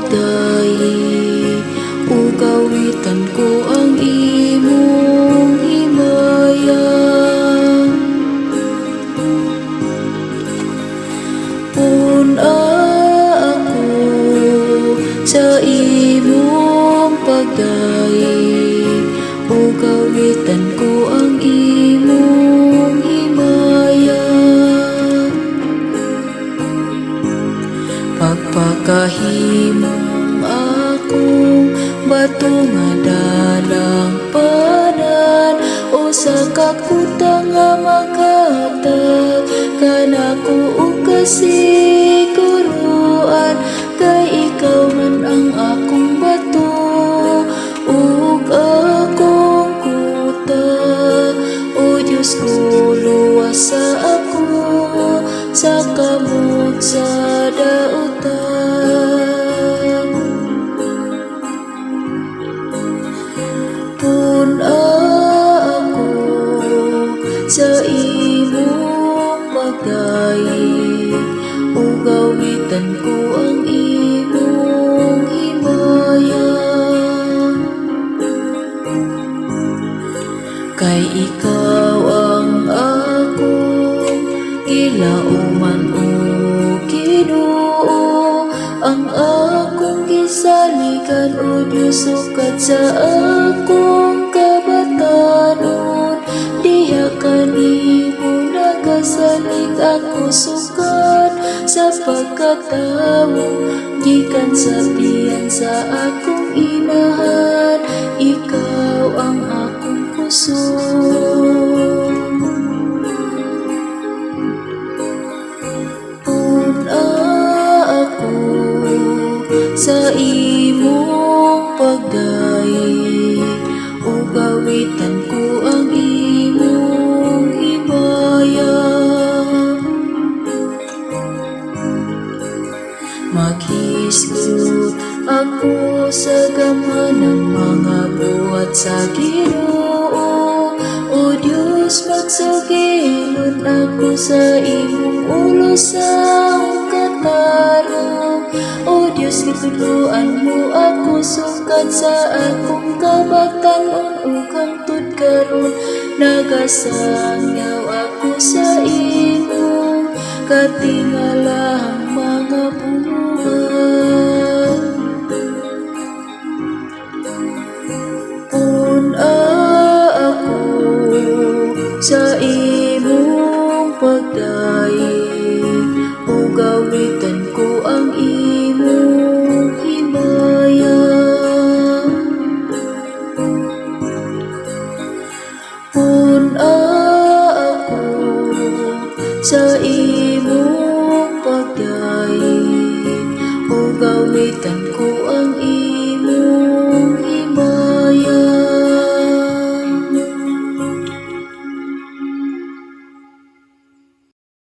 pagdayi ugawitan ko ang imong himaya. Puna ako sa imong pagdayi ugawitan ko ang imong himaya. Pagpakahimong akong bato nga dalang panan o sa kakutang nga maghatag kanako ug kasiguruan kay ikaw man ang akong bato ug akong kuta. O Diyos ko, luwas sa ako sa kamot sa dautan. Puna ako sa imong pagdayi ugawitan ko ang imong himaya. Kay ikaw ang akong gilauman o Ginoo, ang akong gisaligan o Diyos sukat sa akong kabatanon. Diha kanimo nagasalig ako sukat sa pagkatawo gikan sa tiyan sa akong inahan. Ikaw ang akong kusog. Puna ako sa imong pagdayi ugawitan ko ang imong himaya. Maghisgot ako sa gaman ng mga buhat sa Ginoo. O Diyos, magsugilot ako sa imong ulo sa katarong. O Diyos, gituluan mo ako sukat sa akong kabatanon ug hangtod karon nagasangyaw ako sa imong katingalang mga buhat.